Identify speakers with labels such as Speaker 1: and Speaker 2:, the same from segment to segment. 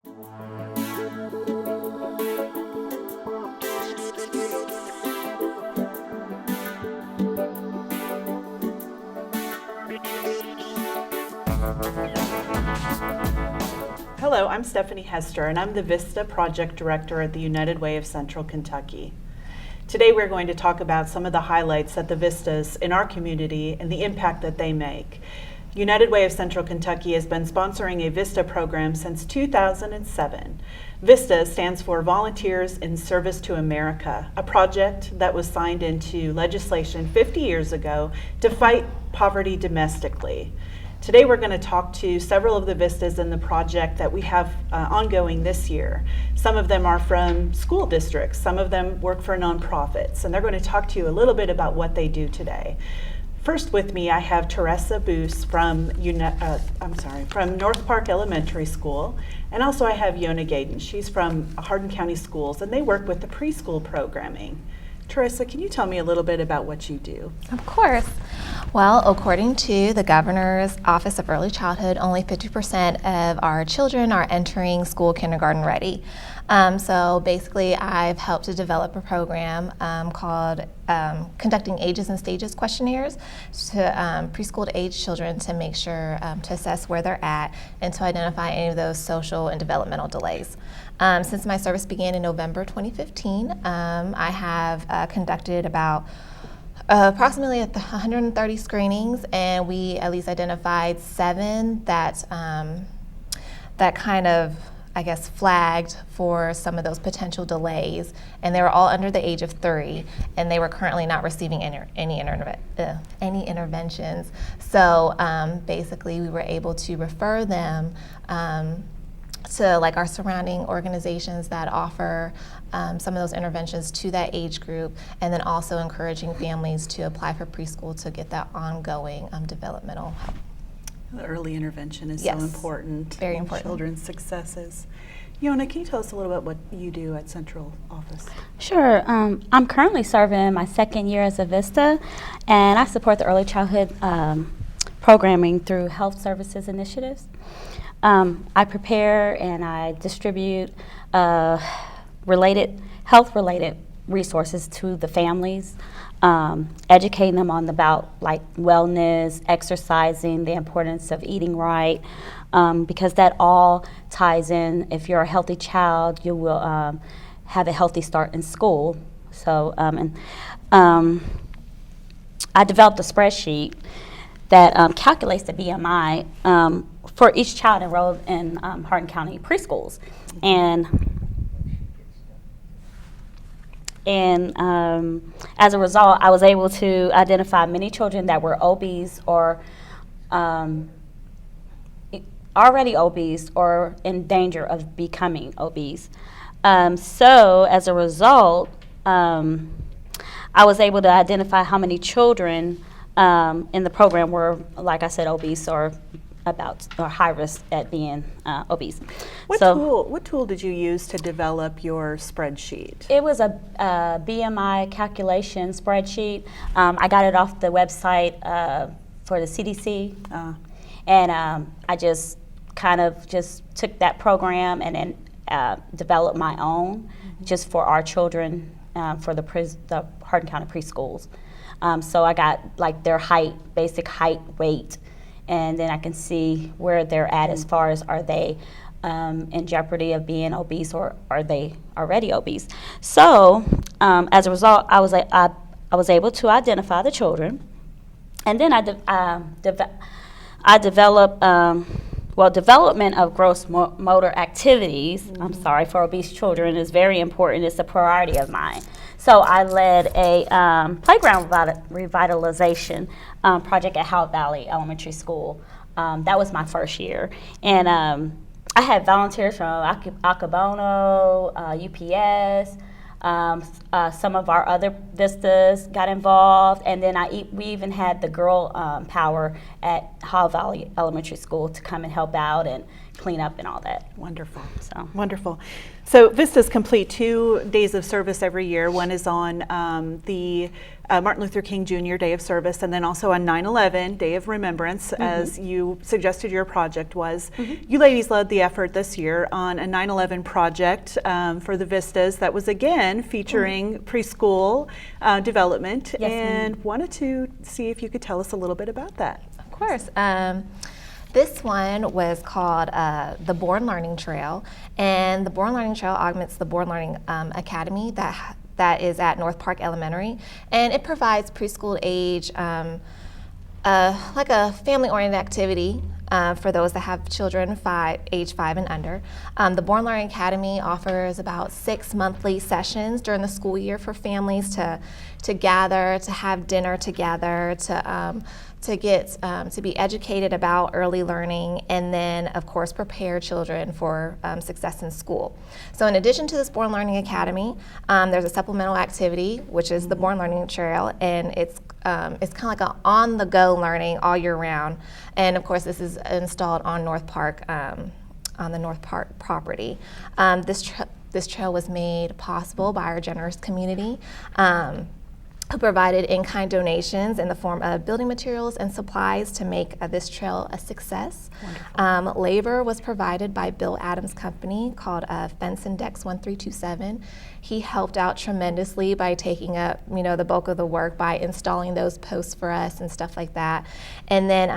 Speaker 1: Hello, I'm Stephanie Hester, and I'm the VISTA Project Director at the United Way of Central Kentucky. Today we're going to talk about some of the highlights at the VISTAs in our community and the impact that they make. United Way of Central Kentucky has been sponsoring a VISTA program since 2007. VISTA stands for Volunteers in Service to America, a project that was signed into legislation 50 years ago to fight poverty domestically. Today we're going to talk to several of the VISTAs in the project that we have ongoing this year. Some of them are from school districts, some of them work for nonprofits, and they're going to talk to you a little bit about what they do today. First with me I have Teresa Boos from North Park Elementary School, and also I have Yona Gaden. She's from Hardin County Schools, and they work with the preschool programming. Teresa, can you tell me a little bit about what you do?
Speaker 2: Of course. Well, according to the Governor's Office of Early Childhood, only 50% of our children are entering school kindergarten ready. So basically, I've helped to develop a program called Conducting Ages and Stages Questionnaires to preschool to age children to make sure to assess where they're at and to identify any of those social and developmental delays. Since my service began in November 2015, I have conducted about approximately 130 screenings, and we at least identified 7 that kind of, I guess, flagged for some of those potential delays, and they were all under the age of 3, and they were currently not receiving any interventions. So basically, we were able to refer them to like our surrounding organizations that offer some of those interventions to that age group, and then also encouraging families to apply for preschool to get that ongoing developmental help.
Speaker 1: The early intervention is
Speaker 2: Yes,
Speaker 1: so important.
Speaker 2: very
Speaker 1: in
Speaker 2: important.
Speaker 1: Children's successes. Yona, can you tell us a little about what you do at Central Office?
Speaker 3: Sure. I'm currently serving my 2nd year as a VISTA, and I support the early childhood programming through health services initiatives. I prepare and I distribute health-related resources to the families, educating them about like wellness, exercising, the importance of eating right, because that all ties in. If you're a healthy child, you will have a healthy start in school. So, I developed a spreadsheet that calculates the BMI for each child enrolled in Hardin County preschools, and as a result, I was able to identify many children that were obese or already obese or in danger of becoming obese. So as a result, I was able to identify how many children in the program were, like I said, obese or high risk at being obese.
Speaker 1: What tool did you use to develop your spreadsheet?
Speaker 3: It was a BMI calculation spreadsheet. I got it off the website for the CDC, and I just kind of just took that program and then developed my own just for our children for the Hardin County preschools. So I got like their height, basic height, weight, and then I can see where they're at as far as are they in jeopardy of being obese or are they already obese. So as a result, I was able to identify the children, and then I developed development of gross motor activities. I'm sorry, for obese children is very important. It's a priority of mine. So I led a playground revitalization project at Howard Valley Elementary School. That was my first year. And I had volunteers from Accabono, UPS, some of our other VISTAs got involved, and then we even had the Girl Power at Howard Valley Elementary School to come and help out and clean up and all that.
Speaker 1: Wonderful.
Speaker 3: So.
Speaker 1: Wonderful. So VISTAs complete 2 days of service every year. One is on the Martin Luther King Jr. Day of Service, and then also on 9/11, Day of Remembrance, as you suggested your project was. You ladies led the effort this year on a 9/11 project for the VISTAs that was again featuring preschool development,
Speaker 3: Yes,
Speaker 1: and wanted to see if you could tell us a little bit about that.
Speaker 2: Of course. This one was called the Born Learning Trail, and the Born Learning Trail augments the Born Learning Academy that is at North Park Elementary, and it provides preschool age like a family-oriented activity for those that have children age 5 and under. The Born Learning Academy offers about 6 monthly sessions during the school year for families to gather, to have dinner together, to be educated about early learning, and then of course prepare children for success in school. So in addition to this Born Learning Academy, there's a supplemental activity, which is the Born Learning Trail, and it's kind of like an on-the-go learning all year round. And of course this is installed on North Park, on the North Park property. This trail was made possible by our generous community, who provided in-kind donations in the form of building materials and supplies to make this trail a success. Labor was provided by Bill Adams' company called Fence and Decks 1327. He helped out tremendously by taking up, the bulk of the work by installing those posts for us and stuff like that. And then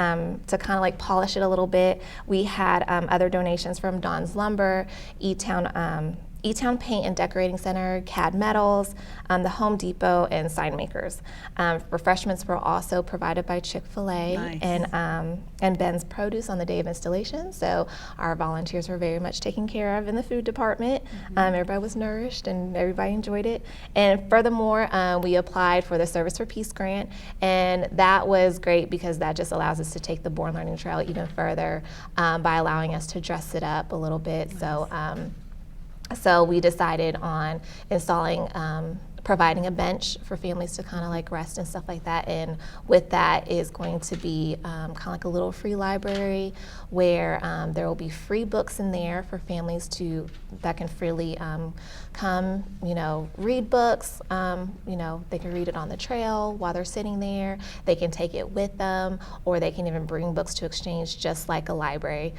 Speaker 2: to kind of like polish it a little bit, we had other donations from Don's Lumber, E-Town Paint and Decorating Center, CAD Metals, the Home Depot, and sign makers. Refreshments were also provided by Chick-fil-A.
Speaker 1: Nice.
Speaker 2: and Ben's Produce on the day of installation. So our volunteers were very much taken care of in the food department. Everybody was nourished and everybody enjoyed it. And furthermore, we applied for the Service for Peace grant, and that was great because that just allows us to take the Born Learning Trail even further by allowing us to dress it up a little bit. Nice. So we decided on installing, providing a bench for families to kind of like rest and stuff like that. And with that is going to be kind of like a little free library where there will be free books in there for families that can freely come, read books. They can read it on the trail while they're sitting there. They can take it with them, or they can even bring books to exchange just like a library.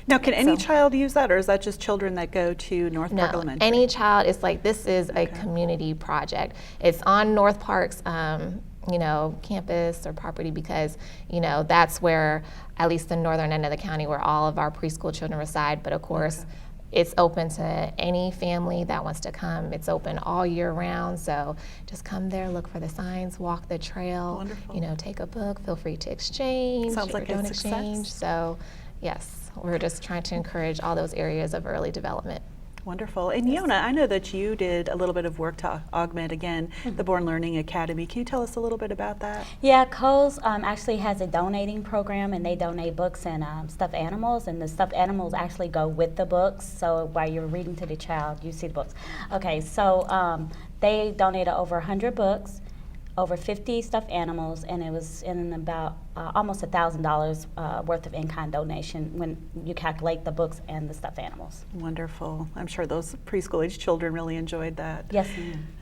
Speaker 1: Now, can any child use that, or is that just children that go to North Park Elementary?
Speaker 2: Any child. It's like this is a community project. It's on North Park's, campus or property because, that's where, at least the northern end of the county, where all of our preschool children reside. But of course, it's open to any family that wants to come. It's open all year round, so just come there, look for the signs, walk the trail.
Speaker 1: Wonderful.
Speaker 2: Take a book. Feel free to exchange.
Speaker 1: Sounds like a success.
Speaker 2: Exchange. So, yes. We're just trying to encourage all those areas of early development.
Speaker 1: Wonderful. And Yona, I know that you did a little bit of work to augment, again, the Born Learning Academy. Can you tell us a little bit about that?
Speaker 3: Yeah, Coles actually has a donating program, and they donate books and stuffed animals, and the stuffed animals actually go with the books. So while you're reading to the child, you see the books. Okay, so they donated over 100 books, over 50 stuffed animals, and it was in about almost $1,000 worth of in-kind donation when you calculate the books and the stuffed animals.
Speaker 1: Wonderful. I'm sure those preschool-age children really enjoyed that.
Speaker 3: Yes.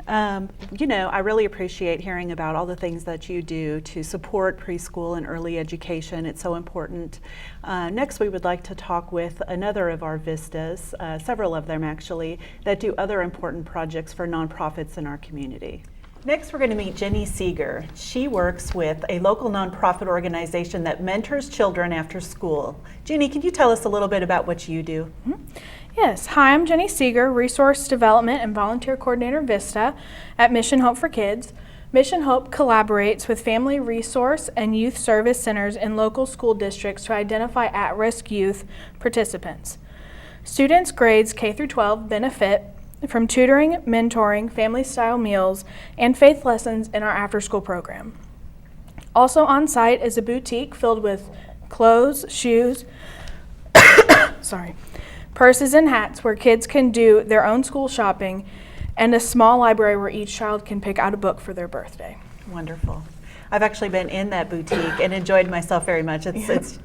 Speaker 1: I really appreciate hearing about all the things that you do to support preschool and early education. It's so important. Next, we would like to talk with another of our VISTAs, several of them actually, that do other important projects for nonprofits in our community. Next, we're going to meet Jenny Seeger. She works with a local nonprofit organization that mentors children after school. Jenny, can you tell us a little bit about what you do?
Speaker 4: Yes. Hi, I'm Jenny Seeger, Resource Development and Volunteer Coordinator VISTA at Mission Hope for Kids. Mission Hope collaborates with family resource and youth service centers in local school districts to identify at-risk youth participants. Students grades K through 12 benefit from tutoring, mentoring, family-style meals, and faith lessons in our after-school program. Also on site is a boutique filled with clothes, shoes, purses and hats where kids can do their own school shopping, and a small library where each child can pick out a book for their birthday.
Speaker 1: Wonderful. I've actually been in that boutique and enjoyed myself very much. It's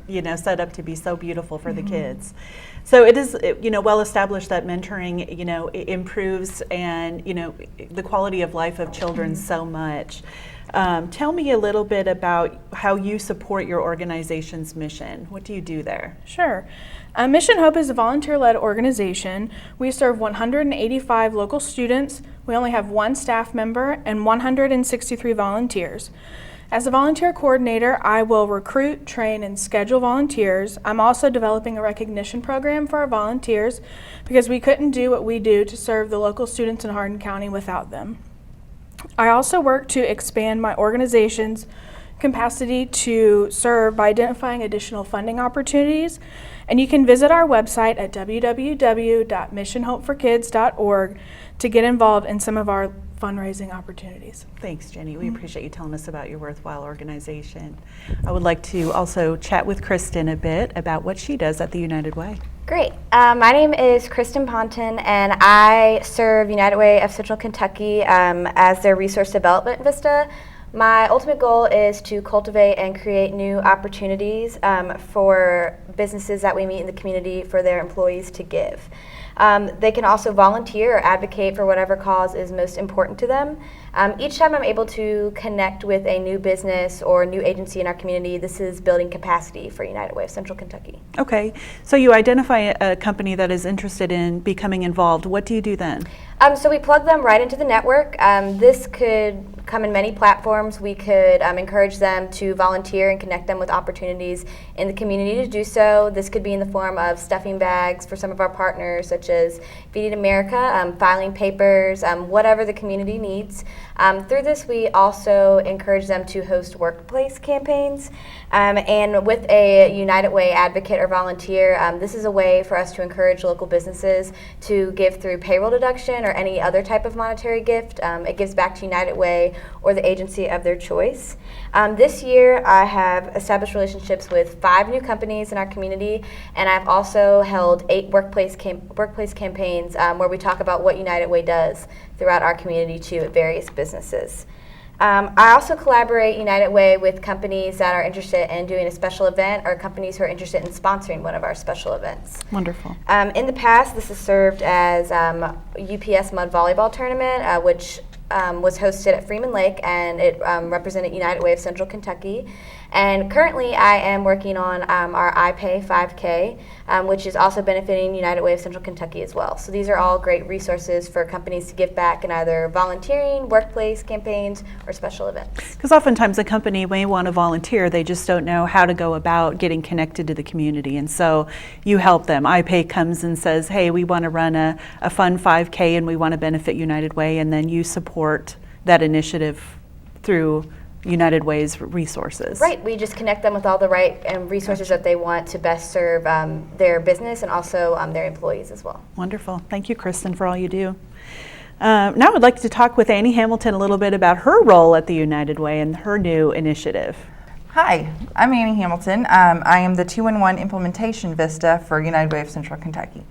Speaker 1: set up to be so beautiful for the kids. So it is, well established that mentoring, improves and, the quality of life of children so much. Tell me a little bit about how you support your organization's mission. What do you do there?
Speaker 4: Sure. Mission Hope is a volunteer-led organization. We serve 185 local students. We only have 1 staff member and 163 volunteers. As a volunteer coordinator, I will recruit, train, and schedule volunteers. I'm also developing a recognition program for our volunteers because we couldn't do what we do to serve the local students in Hardin County without them. I also work to expand my organization's capacity to serve by identifying additional funding opportunities. And you can visit our website at www.missionhopeforkids.org to get involved in some of our fundraising opportunities.
Speaker 1: Thanks, Jenny. We appreciate you telling us about your worthwhile organization. I would like to also chat with Kristen a bit about what she does at the United Way.
Speaker 5: Great. My name is Kristen Ponton, and I serve United Way of Central Kentucky as their Resource Development VISTA. My ultimate goal is to cultivate and create new opportunities for businesses that we meet in the community for their employees to give. They can also volunteer or advocate for whatever cause is most important to them. Each time I'm able to connect with a new business or new agency in our community, this is building capacity for United Way of Central Kentucky.
Speaker 1: Okay, so you identify a company that is interested in becoming involved. What do you do then?
Speaker 5: So we plug them right into the network. This could come in many platforms. We could encourage them to volunteer and connect them with opportunities in the community to do so. This could be in the form of stuffing bags for some of our partners, such as Feeding America, filing papers, whatever the community needs. Through this, we also encourage them to host workplace campaigns. And with a United Way advocate or volunteer, this is a way for us to encourage local businesses to give through payroll deduction or any other type of monetary gift. It gives back to United Way or the agency of their choice. This year, I have established relationships with 5 new companies in our community, and I've also held 8 workplace campaigns where we talk about what United Way does throughout our community too at various businesses. I also collaborate United Way with companies that are interested in doing a special event or companies who are interested in sponsoring one of our special events.
Speaker 1: Wonderful.
Speaker 5: In the past, this has served as UPS Mud Volleyball Tournament, which was hosted at Freeman Lake, and it represented United Way of Central Kentucky. And currently I am working on our iPay 5K, which is also benefiting United Way of Central Kentucky as well. So these are all great resources for companies to give back in either volunteering, workplace campaigns, or special events. Because
Speaker 1: oftentimes a company may want to volunteer, they just don't know how to go about getting connected to the community. And so you help them. iPay comes and says, hey, we want to run a fun 5K and we want to benefit United Way, and then you support that initiative through United Way's resources.
Speaker 5: Right, we just connect them with all the right resources that they want to best serve their business and also their employees as well.
Speaker 1: Wonderful. Thank you, Kristen, for all you do. Now I'd like to talk with Annie Hamilton a little bit about her role at the United Way and her new initiative.
Speaker 6: Hi, I'm Annie Hamilton. I am the 2-in-1 implementation VISTA for United Way of Central Kentucky.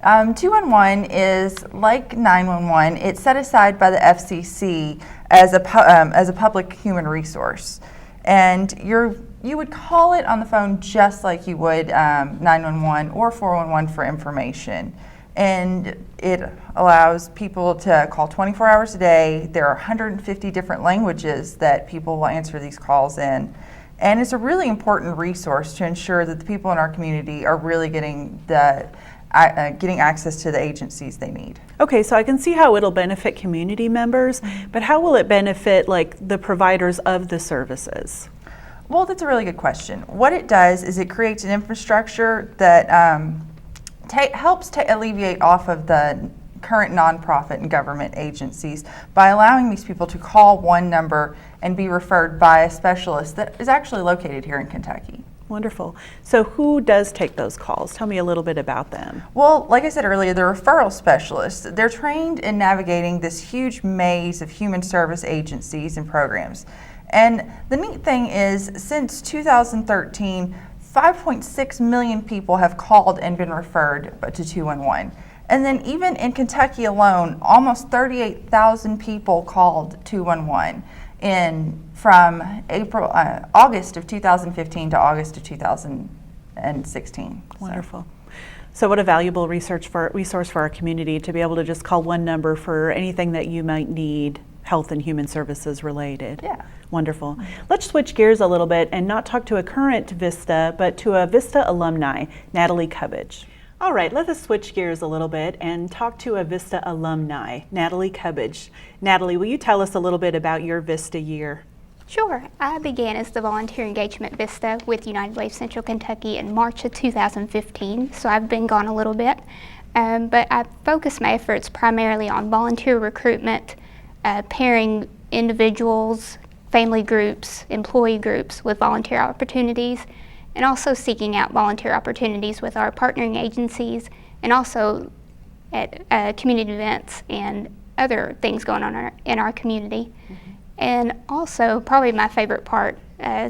Speaker 6: 2-in-1 is like 911. It's set aside by the FCC as a public human resource, and you would call it on the phone just like you would 911 or 411 for information. And it allows people to call 24 hours a day. There are 150 different languages that people will answer these calls in. And it's a really important resource to ensure that the people in our community are really getting access to the agencies they need.
Speaker 1: Okay, so I can see how it'll benefit community members, but how will it benefit the providers of the services?
Speaker 6: Well, that's a really good question. What it does is it creates an infrastructure that helps to alleviate off of the current nonprofit and government agencies by allowing these people to call one number and be referred by a specialist that is actually located here in Kentucky.
Speaker 1: Wonderful. So who does take those calls? Tell me a little bit about them.
Speaker 6: Well, like I said earlier, the referral specialists, they're trained in navigating this huge maze of human service agencies and programs. And the neat thing is, since 2013, 5.6 million people have called and been referred to 2-in-1. And then even in Kentucky alone, almost 38,000 people called 2-in-1. from August of 2015 to August of 2016.
Speaker 1: Wonderful. So what a valuable resource for our community to be able to just call one number for anything that you might need health and human services related.
Speaker 6: Yeah.
Speaker 1: Wonderful. Let's switch gears a little bit and not talk to a current VISTA, but to a VISTA alumni, Natalie Cubbage. All right, let us switch gears a little bit and talk to a VISTA alumni, Natalie Cubbage. Natalie, will you tell us a little bit about your VISTA year?
Speaker 7: Sure. I began as the Volunteer Engagement VISTA with United Way of Central Kentucky in March of 2015, so I've been gone a little bit. But I focused my efforts primarily on volunteer recruitment, pairing individuals, family groups, employee groups with volunteer opportunities, and also seeking out volunteer opportunities with our partnering agencies and also at community events and other things going on in our community. And also, probably my favorite part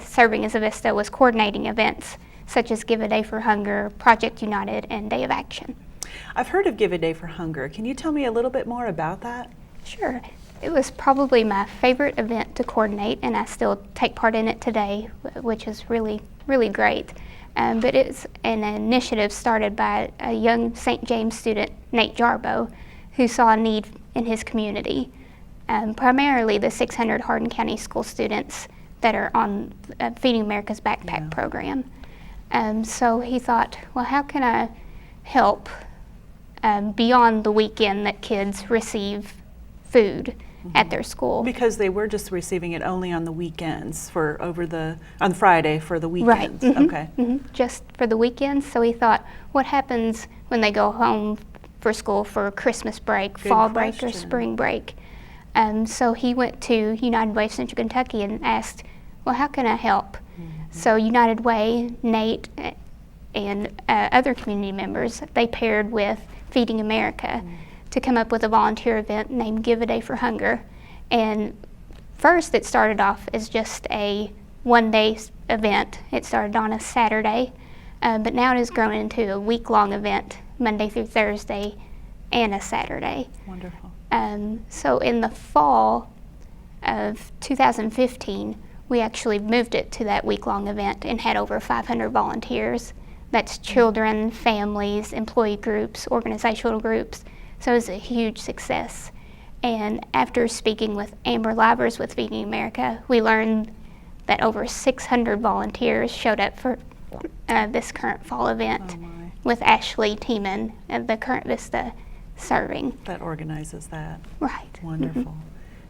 Speaker 7: serving as a VISTA was coordinating events such as Give a Day for Hunger, Project United, and Day of Action.
Speaker 1: I've heard of Give a Day for Hunger. Can you tell me a little bit more about that?
Speaker 7: Sure. It was probably my favorite event to coordinate, and I still take part in it today, which is really, really great. But it's an initiative started by a young St. James student, Nate Jarbo, who saw a need in his community. Primarily the 600 Hardin County school students that are on Feeding America's Backpack program. So he thought, well, how can I help beyond the weekend that kids receive food at their school?
Speaker 1: Because they were just receiving it only on the weekends on Friday for the weekends.
Speaker 7: Right.
Speaker 1: Okay.
Speaker 7: Just for the weekends. So he thought, what happens when they go home for school for Christmas break, fall break, or
Speaker 1: question.
Speaker 7: spring break? So he went to United Way of Central Kentucky and asked, well, how can I help? So United Way, Nate, and other community members, they paired with Feeding America to come up with a volunteer event named Give a Day for Hunger. And first it started off as just a one-day event. It started on a Saturday, but now it has grown into a week-long event, Monday through Thursday and a Saturday.
Speaker 1: Wonderful.
Speaker 7: So in the fall of 2015, we actually moved it to that week-long event and had over 500 volunteers. That's children, families, employee groups, organizational groups. So it was a huge success. And after speaking with Amber Livers with Feeding America, we learned that over 600 volunteers showed up for this current fall event with Ashley Tiemann, the current VISTA, serving.
Speaker 1: That organizes that.
Speaker 7: Right.
Speaker 1: Wonderful.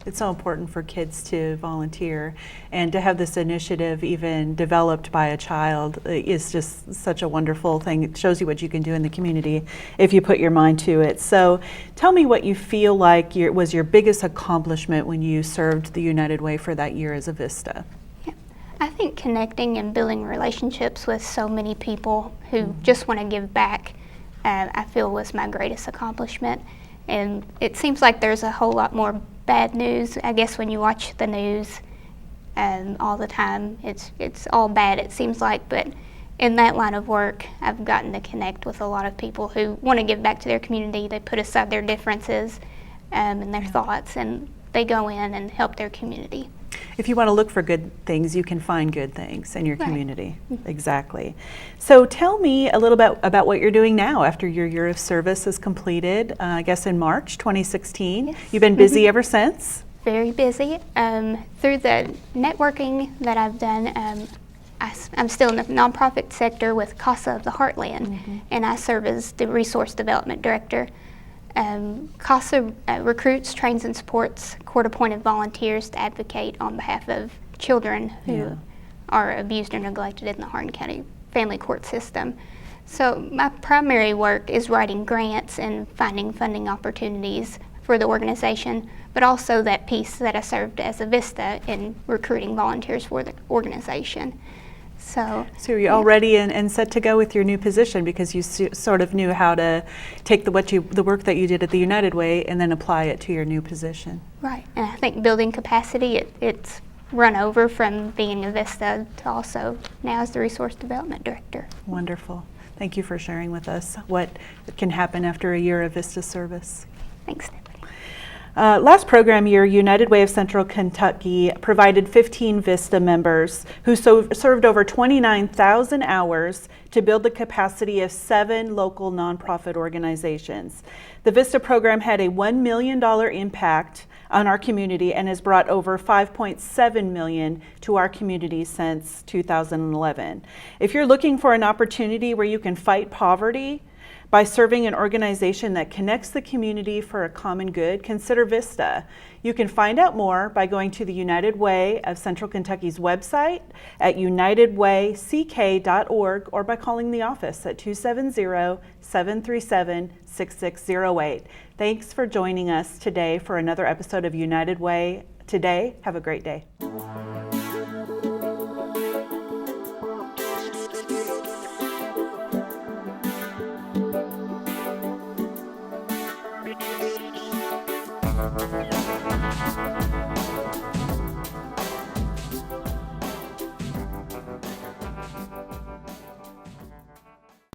Speaker 1: It's so important for kids to volunteer, and to have this initiative even developed by a child is just such a wonderful thing. It shows you what you can do in the community if you put your mind to it. So tell me what you feel like was your biggest accomplishment when you served the United Way for that year as a VISTA.
Speaker 7: Yeah. I think connecting and building relationships with so many people who just want to give back, I feel was my greatest accomplishment. And it seems like there's a whole lot more bad news. I guess when you watch the news all the time, it's all bad, it seems like. But in that line of work, I've gotten to connect with a lot of people who want to give back to their community. They put aside their differences and their thoughts, and they go in and help their community.
Speaker 1: If you want to look for good things, you can find good things in your community. Exactly. So tell me a little bit about what you're doing now after your year of service is completed, I guess in March 2016.
Speaker 7: Yes.
Speaker 1: You've been busy ever since?
Speaker 7: Very busy. Through the networking that I've done, I'm still in the nonprofit sector with CASA of the Heartland, and I serve as the Resource Development Director. CASA recruits, trains, and supports court-appointed volunteers to advocate on behalf of children who are abused or neglected in the Hardin County family court system. So my primary work is writing grants and finding funding opportunities for the organization, but also that piece that I served as a VISTA in recruiting volunteers for the organization. So
Speaker 1: you're all ready and set to go with your new position because you sort of knew how to take the work that you did at the United Way and then apply it to your new position.
Speaker 7: Right, and I think building capacity, it's run over from being a VISTA to also now as the Resource Development Director.
Speaker 1: Wonderful. Thank you for sharing with us what can happen after a year of VISTA service.
Speaker 7: Thanks, Stephanie.
Speaker 1: Last program year, United Way of Central Kentucky provided 15 VISTA members who served over 29,000 hours to build the capacity of 7 local nonprofit organizations. The VISTA program had a $1 million impact on our community and has brought over $5.7 million to our community since 2011. If you're looking for an opportunity where you can fight poverty by serving an organization that connects the community for a common good, consider VISTA. You can find out more by going to the United Way of Central Kentucky's website at unitedwayck.org or by calling the office at 270-737-6608. Thanks for joining us today for another episode of United Way Today. Have a great day.